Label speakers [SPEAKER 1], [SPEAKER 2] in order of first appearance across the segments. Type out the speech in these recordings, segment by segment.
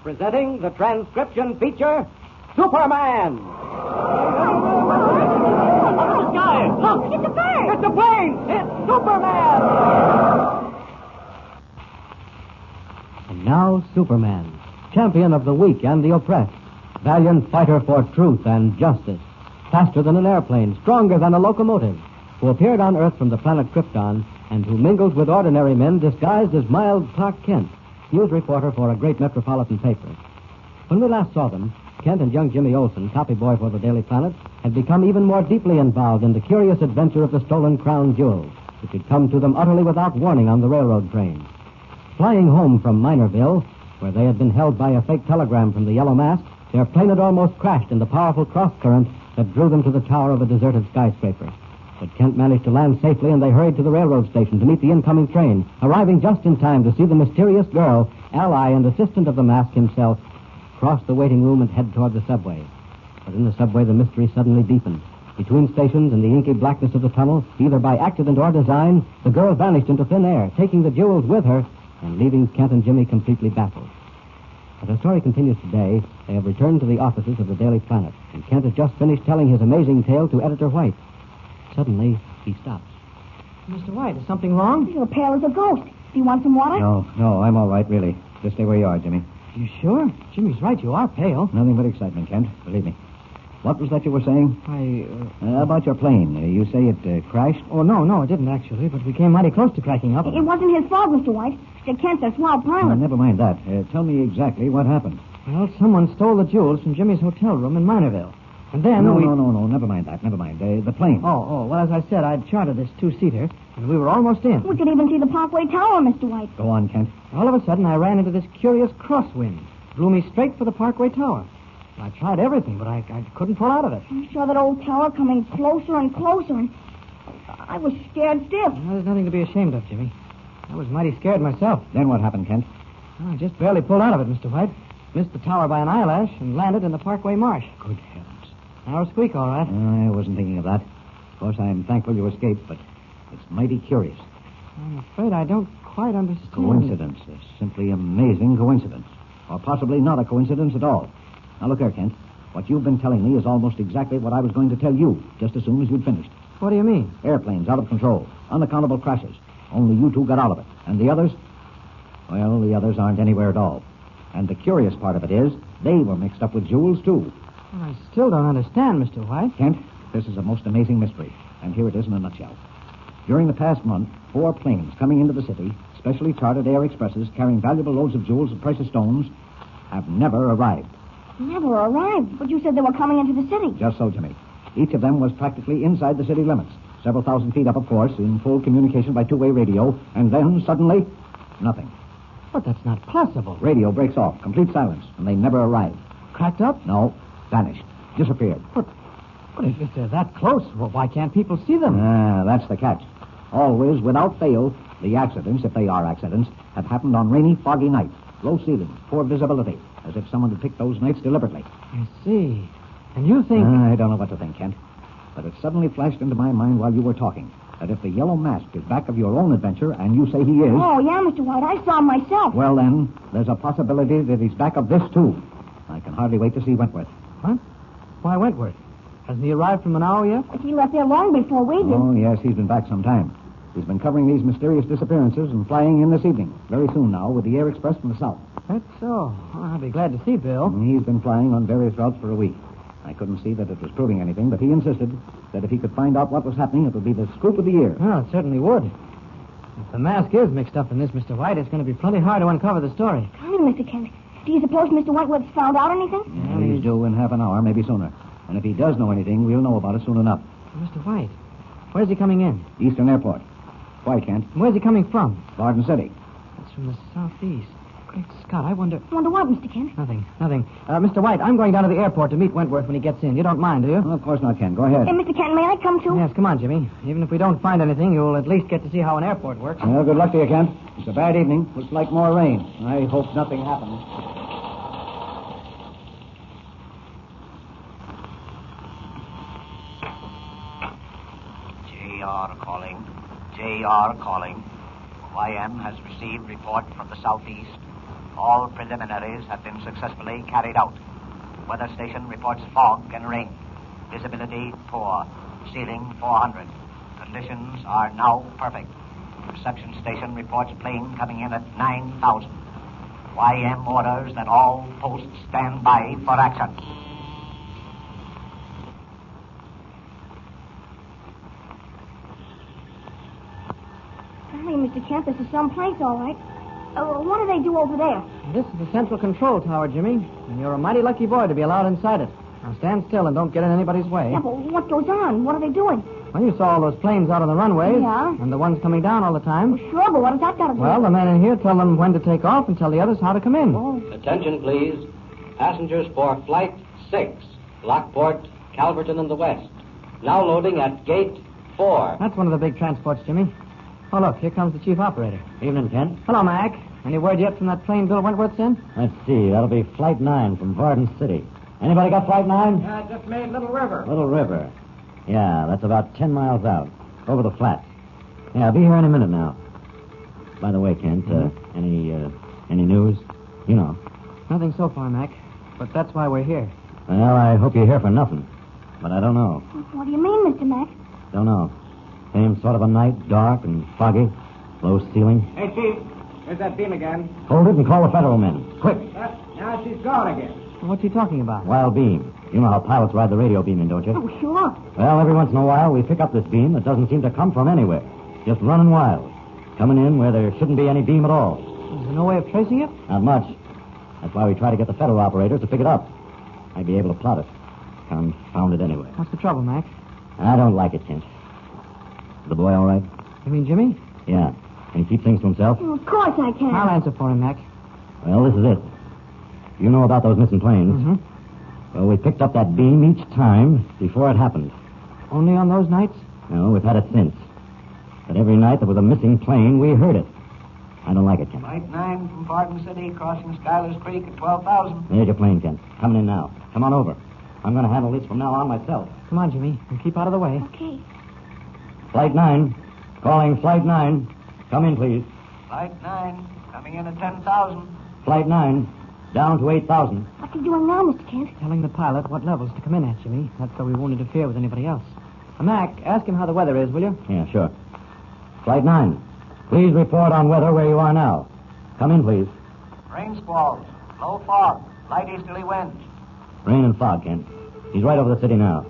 [SPEAKER 1] presenting the transcription feature, Superman. The sky! Look!
[SPEAKER 2] It's a bird!
[SPEAKER 1] It's a plane! It's Superman! And now, Superman, champion of the weak and the oppressed, valiant fighter for truth and justice, faster than an airplane, stronger than a locomotive, who appeared on Earth from the planet Krypton and who mingles with ordinary men disguised as mild Clark Kent, news reporter for a great metropolitan paper. When we last saw them, Kent and young Jimmy Olsen, copy boy for the Daily Planet, had become even more deeply involved in the curious adventure of the stolen crown jewels, which had come to them utterly without warning on the railroad train. Flying home from Minorville, where they had been held by a fake telegram from the Yellow Mask, their plane had almost crashed in the powerful cross-current that drew them to the tower of a deserted skyscraper. But Kent managed to land safely, and they hurried to the railroad station to meet the incoming train, arriving just in time to see the mysterious girl, ally and assistant of the Mask himself, cross the waiting room and head toward the subway. But in the subway, the mystery suddenly deepened. Between stations, in the inky blackness of the tunnel, either by accident or design, the girl vanished into thin air, taking the jewels with her and leaving Kent and Jimmy completely baffled. As our story continues today, they have returned to the offices of the Daily Planet, and Kent has just finished telling his amazing tale to Editor White. Suddenly, he stops.
[SPEAKER 3] Mr. White, is something wrong?
[SPEAKER 2] You're pale as a ghost. Do you want some water?
[SPEAKER 4] No, I'm all right, really. Just stay where you are, Jimmy.
[SPEAKER 3] You sure? Jimmy's right, you are pale.
[SPEAKER 4] Nothing but excitement, Kent. Believe me. What was that you were saying? About your plane. You say it crashed?
[SPEAKER 3] Oh, no, it didn't actually, but we came mighty close to cracking up.
[SPEAKER 2] It wasn't his fault, Mr. White. Mr. Kent's a swell pilot.
[SPEAKER 4] Never mind that. Tell me exactly what happened.
[SPEAKER 3] Well, someone stole the jewels from Jimmy's hotel room in Minorville. And then
[SPEAKER 4] No, never mind that. Never mind. The plane.
[SPEAKER 3] Well, as I said, I'd chartered this two-seater, and we were almost in.
[SPEAKER 2] We could even see the Parkway Tower, Mr. White.
[SPEAKER 4] Go on, Kent.
[SPEAKER 3] All of a sudden, I ran into this curious crosswind. Drew me straight for the Parkway Tower. I tried everything, but I couldn't pull out of it.
[SPEAKER 2] I saw that old tower coming closer and closer, and I was scared stiff.
[SPEAKER 3] Well, there's nothing to be ashamed of, Jimmy. I was mighty scared myself.
[SPEAKER 4] Then what happened, Kent?
[SPEAKER 3] Well, I just barely pulled out of it, Mr. White. Missed the tower by an eyelash and landed in the Parkway Marsh.
[SPEAKER 4] Good heavens.
[SPEAKER 3] Narrow squeak, all right.
[SPEAKER 4] I wasn't thinking of that. Of course, I'm thankful you escaped, but it's mighty curious.
[SPEAKER 3] I'm afraid I don't quite understand.
[SPEAKER 4] Coincidence. A simply amazing coincidence. Or possibly not a coincidence at all. Now, look here, Kent. What you've been telling me is almost exactly what I was going to tell you, just as soon as you'd finished.
[SPEAKER 3] What do you mean?
[SPEAKER 4] Airplanes out of control. Unaccountable crashes. Only you two got out of it. And the others? Well, the others aren't anywhere at all. And the curious part of it is, they were mixed up with jewels, too.
[SPEAKER 3] Well, I still don't understand, Mr. White.
[SPEAKER 4] Kent, this is a most amazing mystery. And here it is in a nutshell. During the past month, 4 planes coming into the city, specially chartered air expresses carrying valuable loads of jewels and precious stones, have never arrived.
[SPEAKER 2] Never arrived, but you said they were coming into the city.
[SPEAKER 4] Just so, Jimmy. Each of them was practically inside the city limits. Several thousand feet up, of course, in full communication by two-way radio. And then, suddenly, nothing.
[SPEAKER 3] But that's not possible.
[SPEAKER 4] Radio breaks off. Complete silence. And they never arrived.
[SPEAKER 3] Cracked up?
[SPEAKER 4] No. Vanished. Disappeared.
[SPEAKER 3] But if they're that close, well, why can't people see them?
[SPEAKER 4] That's the catch. Always, without fail, the accidents, if they are accidents, have happened on rainy, foggy nights. Low ceilings, poor visibility, as if someone had picked those nights deliberately.
[SPEAKER 3] I see. And you think...
[SPEAKER 4] I don't know what to think, Kent. But it suddenly flashed into my mind while you were talking that if the Yellow Mask is back of your own adventure, and you say he is...
[SPEAKER 2] Oh, yeah, Mr. White, I saw him myself.
[SPEAKER 4] Well, then, there's a possibility that he's back of this, too. I can hardly wait to see Wentworth.
[SPEAKER 3] What? Why Wentworth? Hasn't he arrived from an hour yet?
[SPEAKER 2] But he left there long before we did.
[SPEAKER 4] Oh, yes, he's been back some time. He's been covering these mysterious disappearances and flying in this evening, very soon now, with the Air Express from the south.
[SPEAKER 3] That's so. Well, I'll be glad to see Bill.
[SPEAKER 4] He's been flying on various routes for a week. I couldn't see that it was proving anything, but he insisted that if he could find out what was happening, it would be the scoop of the year.
[SPEAKER 3] Well, it certainly would. If the mask is mixed up in this, Mr. White, it's going to be plenty hard to uncover the story.
[SPEAKER 2] Tell me, Mr. Kent, do you suppose Mr. Wentworth's found out anything?
[SPEAKER 4] Yeah, he's due in half an hour, maybe sooner. And if he does know anything, we'll know about it soon enough.
[SPEAKER 3] Mr. White, where's he coming in?
[SPEAKER 4] Eastern Airport. Why, Kent?
[SPEAKER 3] Where's he coming from?
[SPEAKER 4] Garden City.
[SPEAKER 3] It's from the southeast. Great Scott, I wonder...
[SPEAKER 2] Wonder what, Mr. Kent?
[SPEAKER 3] Nothing. Mr. White, I'm going down to the airport to meet Wentworth when he gets in. You don't mind, do you?
[SPEAKER 4] Well, of course not, Kent. Go ahead.
[SPEAKER 2] Hey, Mr. Kent, may I come too?
[SPEAKER 3] Yes, come on, Jimmy. Even if we don't find anything, you'll at least get to see how an airport works.
[SPEAKER 4] Well, good luck to you, Kent. It's a bad evening. Looks like more rain. I hope nothing happens.
[SPEAKER 5] JR calling. YM has received report from the southeast.
[SPEAKER 4] All preliminaries have been successfully carried out. Weather station reports fog and rain. Visibility poor. Ceiling 400. Conditions are now perfect. Reception station reports plane coming in at 9,000. YM orders that all posts stand by for action.
[SPEAKER 2] Golly, Mr. Kent, this is someplace, all right. What do they do over there?
[SPEAKER 3] This is the central control tower, Jimmy. And you're a mighty lucky boy to be allowed inside it. Now stand still and don't get in anybody's way.
[SPEAKER 2] Yeah, but what goes on? What are they doing?
[SPEAKER 3] Well, you saw all those planes out on the runways.
[SPEAKER 2] Yeah.
[SPEAKER 3] And the ones coming down all the time.
[SPEAKER 2] Sure, but what has that got to do?
[SPEAKER 3] Well, the men in here tell them when to take off and tell the others how to come in.
[SPEAKER 2] Oh.
[SPEAKER 1] Attention, please. Passengers for Flight 6, Lockport, Calverton and the West. Now loading at Gate 4.
[SPEAKER 3] That's one of the big transports, Jimmy. Oh, look, here comes the chief operator.
[SPEAKER 1] Evening, Kent.
[SPEAKER 3] Hello, Mac. Any word yet from that plane Bill Wentworth's in?
[SPEAKER 1] Let's see. That'll be Flight 9 from Varden City. Anybody got Flight 9?
[SPEAKER 3] Yeah, I just made Little River.
[SPEAKER 1] Little River. Yeah, that's about 10 miles out. Over the flats. Yeah, I'll be here any minute now. By the way, Kent, any news? You know.
[SPEAKER 3] Nothing so far, Mac. But that's why we're here.
[SPEAKER 1] Well, I hope you're here for nothing. But I don't know.
[SPEAKER 2] What do you mean, Mr. Mac?
[SPEAKER 1] Don't know. Same sort of a night, dark and foggy. Low ceiling.
[SPEAKER 3] Hey, Chief. There's that beam again.
[SPEAKER 1] Hold it and call the federal men. Quick.
[SPEAKER 3] Now she's gone again. What's he talking about?
[SPEAKER 1] Wild beam. You know how pilots ride the radio beam in, don't you?
[SPEAKER 2] Oh, sure.
[SPEAKER 1] Well, every once in a while, we pick up this beam that doesn't seem to come from anywhere. Just running wild. Coming in where there shouldn't be any beam at all.
[SPEAKER 3] Is there no way of tracing it?
[SPEAKER 1] Not much. That's why we try to get the federal operators to pick it up. I'd be able to plot it. Confound it anyway.
[SPEAKER 3] What's the trouble, Mac?
[SPEAKER 1] I don't like it, Kent. Is the boy all right?
[SPEAKER 3] You mean Jimmy?
[SPEAKER 1] Yeah. Can he keep things to himself?
[SPEAKER 2] Well, of course I can.
[SPEAKER 3] I'll answer for him, Mac.
[SPEAKER 1] Well, this is it. You know about those missing planes.
[SPEAKER 3] Mm-hmm.
[SPEAKER 1] Well, we picked up that beam each time before it happened.
[SPEAKER 3] Only on those nights?
[SPEAKER 1] No, we've had it since. But every night there was a missing plane, we heard it. I don't like it, Kent.
[SPEAKER 4] Flight 9 from Varden City, crossing Schuyler's Creek at 12,000.
[SPEAKER 1] There's your plane, Kent. Coming in now. Come on over. I'm going to handle this from now on myself.
[SPEAKER 3] Come on, Jimmy, and keep out of the way.
[SPEAKER 2] Okay.
[SPEAKER 1] Flight 9. Calling Flight 9. Come in, please.
[SPEAKER 4] Flight 9, coming in at 10,000.
[SPEAKER 1] Flight 9. Down to 8,000.
[SPEAKER 2] What's he doing now, Mr. Kent?
[SPEAKER 3] Telling the pilot what levels to come in at, Jimmy. That's so we won't interfere with anybody else. Mac, ask him how the weather is, will you?
[SPEAKER 1] Yeah, sure. Flight 9. Please report on weather where you are now. Come in, please.
[SPEAKER 4] Rain squalls, low fog, light easterly winds.
[SPEAKER 1] Rain and fog, Kent. He's right over the city now.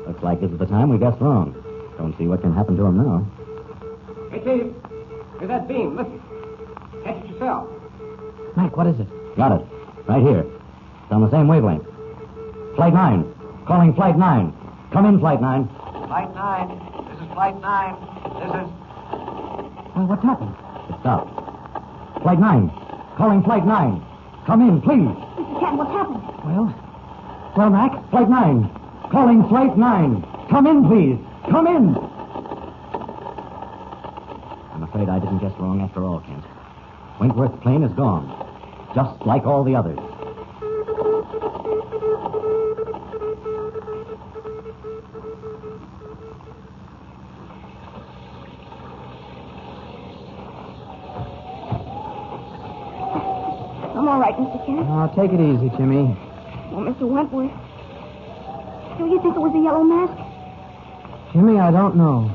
[SPEAKER 1] Looks like this is the time we guessed wrong. Don't see what can happen to him now.
[SPEAKER 3] Hey, Chief. There's that beam. Listen. Catch it yourself. Mac, what is it?
[SPEAKER 1] Got it. Right here. It's on the same wavelength. Flight 9. Calling Flight 9. Come in, Flight 9.
[SPEAKER 4] Flight 9, this is Flight 9. This is...
[SPEAKER 3] Well, what's happened?
[SPEAKER 1] It stopped. Flight 9. Calling Flight 9. Come in, please.
[SPEAKER 2] Mr. Kent, what's happened?
[SPEAKER 3] Well, Mac?
[SPEAKER 1] Flight 9. Calling Flight 9. Come in, please. Come in. I'm afraid I didn't guess wrong after all, Kent. Wentworth's plane is gone. Just like all the others.
[SPEAKER 2] I'm all right, Mr. Kent.
[SPEAKER 3] Oh, take it easy, Jimmy.
[SPEAKER 2] Well, Mr. Wentworth, do you think it was the yellow mask?
[SPEAKER 3] Jimmy, I don't know.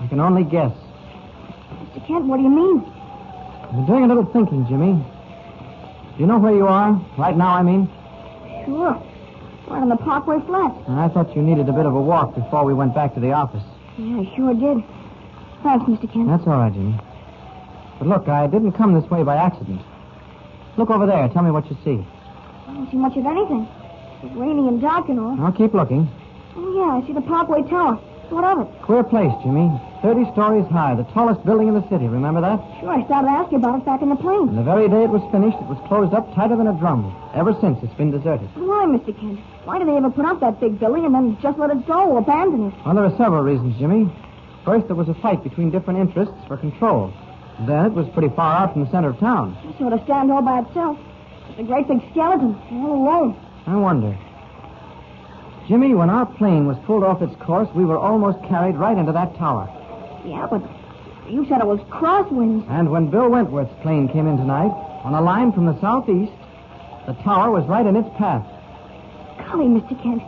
[SPEAKER 3] I can only guess.
[SPEAKER 2] Mr. Kent, what do you mean?
[SPEAKER 3] I've been doing a little thinking, Jimmy. Do you know where you are? Right now, I mean.
[SPEAKER 2] Sure. Right on the Parkway Flats.
[SPEAKER 3] I thought you needed a bit of a walk before we went back to the office.
[SPEAKER 2] Yeah, I sure did. Thanks, Mr. Kent.
[SPEAKER 3] That's all right, Jimmy. But look, I didn't come this way by accident. Look over there. Tell me what you see.
[SPEAKER 2] I don't see much of anything. It's rainy and dark and all.
[SPEAKER 3] I'll keep looking.
[SPEAKER 2] Oh, yeah, I see the Parkway Tower. What of it?
[SPEAKER 3] Queer place, Jimmy. 30 stories high, the tallest building in the city. Remember that?
[SPEAKER 2] Sure, I started to ask you about it back in the plane.
[SPEAKER 3] And the very day it was finished, it was closed up tighter than a drum. Ever since, it's been deserted.
[SPEAKER 2] Why, Mr. Kent? Why did they ever put up that big building and then just let it go or abandon it?
[SPEAKER 3] Well, there are several reasons, Jimmy. First, there was a fight between different interests for control. Then it was pretty far out from the center of town.
[SPEAKER 2] It sort of stand all by itself. It's a great big skeleton, all alone.
[SPEAKER 3] I wonder. Jimmy, when our plane was pulled off its course, we were almost carried right into that tower.
[SPEAKER 2] Yeah, but you said it was crosswinds.
[SPEAKER 3] And when Bill Wentworth's plane came in tonight, On a line from the southeast, the tower was right in its path.
[SPEAKER 2] Golly, Mr. Kent.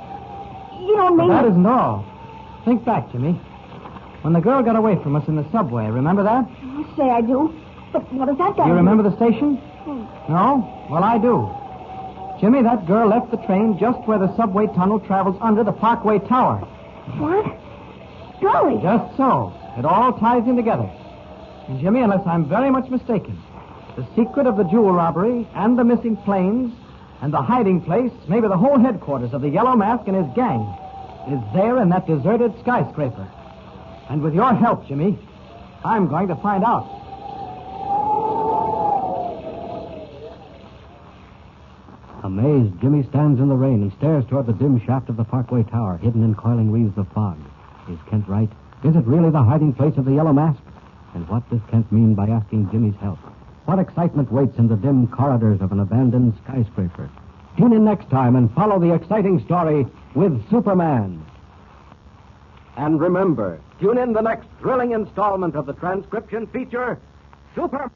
[SPEAKER 2] You don't mean...
[SPEAKER 3] But that isn't all. Think back, Jimmy. When the girl got away from us in the subway, remember that?
[SPEAKER 2] I'll say I do. But what does that got
[SPEAKER 3] You
[SPEAKER 2] to
[SPEAKER 3] remember the station?
[SPEAKER 2] do?
[SPEAKER 3] No? Well, I do. Jimmy, that girl left the train just where the subway tunnel travels under the Parkway Tower.
[SPEAKER 2] What? Golly.
[SPEAKER 3] Just so. It all ties in together. And Jimmy, unless I'm very much mistaken, the secret of the jewel robbery and the missing planes and the hiding place, maybe the whole headquarters of the Yellow Mask and his gang, is there in that deserted skyscraper. And with your help, Jimmy, I'm going to find out.
[SPEAKER 1] Amazed, Jimmy stands in the rain and stares toward the dim shaft of the Parkway Tower, hidden in coiling wreaths of fog. Is Kent right? Is it really the hiding place of the Yellow Mask? And what does Kent mean by asking Jimmy's help? What excitement waits in the dim corridors of an abandoned skyscraper? Tune in next time and follow the exciting story with Superman. And remember, tune in the next thrilling installment of the transcription feature, Superman.